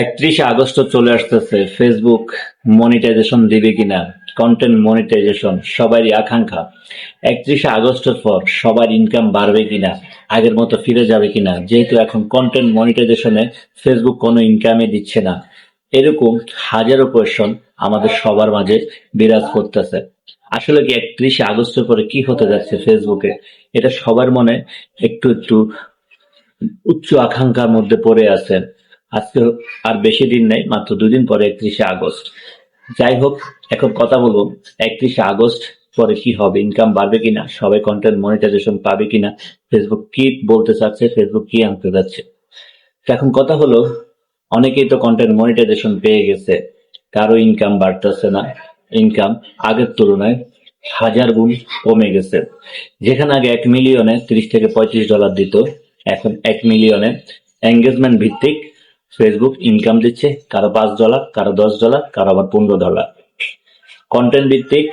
31 August চলে আসতেছে। Facebook monetization দিবে কিনা, কন্টেন্ট মনিটাইজেশন সবারই আকাঙ্ক্ষা। 31 আগস্টের পর সবার ইনকাম বাড়বে কিনা, আগের মতো ফিরে যাবে কিনা, যেহেতু এখন কন্টেন্ট মনিটাইজেশনে ফেসবুক কোনো ইনকামই দিচ্ছে না। এরকম হাজারো কোয়েশন আমাদের সবার মাঝে বিরাজ করতেছে। আসলে কি 31 আগস্টের পরে কি হতে যাচ্ছে ফেসবুকে, এটা সবার মনে একটু একটু উচ্চ আকাঙ্ক্ষার মধ্যে পড়ে আছে। আজকে আর বেশি দিন নেই, মাত্র 2 দিন পরে 31 আগস্ট। যাই হোক, এখন কথা বলবো 31 আগস্ট পরে কি হবে, ইনকাম বাড়বে কিনা, সবাই কন্টেন্ট মনিটাইজেশন পাবে কিনা, ফেসবুক কি বলতে চাচ্ছে, ফেসবুক কি আনতে যাচ্ছে। তো এখন কথা হলো, অনেকেই তো কন্টেন্ট মনিটাইজেশন পেয়ে গেছে, কারো ইনকাম বাড়তেছে না। ইনকাম আগের তুলনায় হাজার গুণ কমে গেছে। যেখানে আগে 1 মিলিয়নে $30 থেকে $35 দিত, এখন 1 মিলিয়নে এঙ্গেজমেন্ট ভিত্তিক ফেসবুক ইনকাম দিচ্ছে, কারো $5, কারো $10, কারো আবার $15। কন্টেন্ট ভিত্তিক,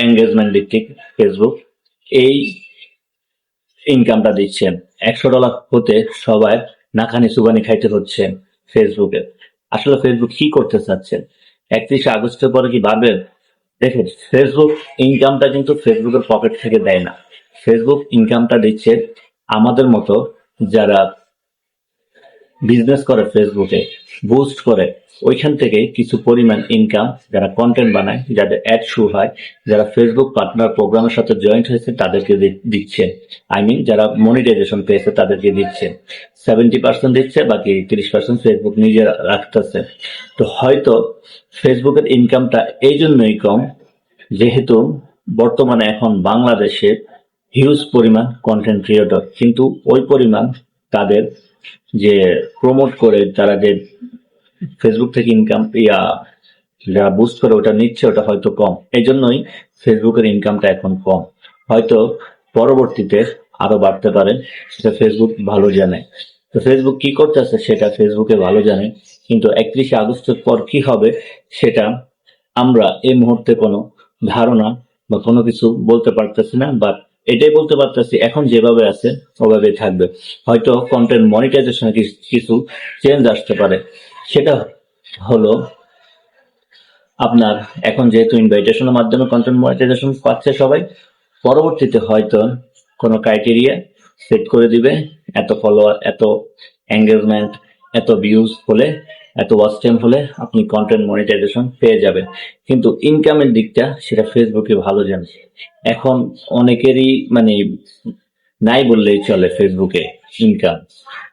এঙ্গেজমেন্ট ভিত্তিক ফেসবুক এই ইনকামটা দিচ্ছেন। $100 হতে সবাই নাকানি চুবানি খাইতে হচ্ছে ফেসবুকে। আসলে ফেসবুক কি করতে চাচ্ছেন, 31 আগস্টের পরে কি ভাবেন? দেখুন, ফেসবুক ইনকামটা কিন্তু ফেসবুকের পকেট থেকে দেয় না। ফেসবুক ইনকামটা দিচ্ছে আমাদের মতো যারা বিজনেস করে, ফেসবুকে বুস্ট করে, ওইখান থেকে কিছু পরিমাণ ইনকাম যারা কন্টেন্ট বানায়, যাদের অ্যাড শো হয়, যারা ফেসবুক পার্টনার প্রোগ্রামের সাথে জয়েন্ট হয়েছে তাদেরকে দিচ্ছে। আই মিন যারা মনিটাইজেশন পেয়েছে তাদেরকে দিচ্ছে। 70% দিচ্ছে, বাকি 30% ফেসবুক নিজে রাখতেছে। তো হয়তো ফেসবুকের ইনকামটা এই জন্যই কম, যেহেতু বর্তমানে এখন বাংলাদেশে হিউজ পরিমাণ কন্টেন্ট ক্রিয়েটর, কিন্তু ওই পরিমাণ তাদের যে প্রমোট করে, তারা যে ফেসবুক থেকে ইনকাম যারা বুস্ট করে ওটা নিচ্ছে, ওটা হয়তো কম। এই জন্যই ফেসবুকের ইনকামটা এখন কম। হয়তো পরবর্তীতে আরো বাড়তে পারে, সেটা ফেসবুক ভালো জানে। তো ফেসবুক কি করতেছে সেটা ফেসবুকে ভালো জানে, কিন্তু 31 আগস্টের পর কি হবে সেটা আমরা এই মুহূর্তে কোনো ধারণা বা কোনো কিছু বলতে পারতেছি না। বাট এটাই বলতে পারতেছি, এখন যেভাবে আছে ওভাবেই থাকবে। হয়তো কন্টেন্ট মনিটাইজেশনে কিছু চেঞ্জ আসতে পারে। সেটা হলো আপনার, এখন যেহেতু ইনভাইটেশনের মাধ্যমে কন্টেন্ট মনিটাইজেশন পাচ্ছে সবাই, পরবর্তীতে হয়তো কোনো ক্রাইটেরিয়া সেট করে দিবে, এত ফলোয়ার, এত এঙ্গেজমেন্ট, এত ভিউজ হলে, এত ওয়াচ টাইম হলে আপনি কন্টেন্ট মনিটাইজেশন পেয়ে যাবেন। কিন্তু ইনকামের দিকটা সেটা ফেসবুকে ভালো জানে। এখন অনেকেরই মানে নাই বললেই চলে ফেসবুকে ইনকাম।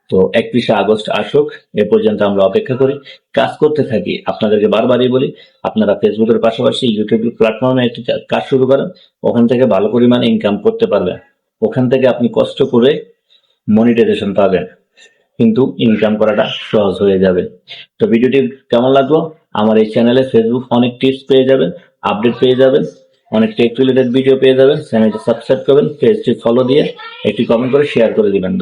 তো 31 আগস্ট আসুক, এ পর্যন্ত আমরা অপেক্ষা করি, কাজ করতে থাকি। আপনাদেরকে বারবারই বলি, আপনারা ফেসবুকের পাশাপাশি ইউটিউব প্ল্যাটফর্মে একটি কাজ শুরু করেন, ওখান থেকে ভালো পরিমাণে ইনকাম করতে পারবেন। ওখান থেকে আপনি কষ্ট করে মনিটাইজেশন পাবেন, কিন্তু ইনকাম করাটা সহজ হয়ে যাবে। তো ভিডিওটি কেমন লাগলো? আমার এই চ্যানেলে ফেসবুক অনেক টিপস পেয়ে যাবেন, আপডেট পেয়ে যাবেন, অনেক টেক রিলেটেড ভিডিও পেয়ে যাবেন। চ্যানেলটি সাবস্ক্রাইব করবেন, পেজটি ফলো দিয়ে একটি কমেন্ট করে শেয়ার করে দিবেন।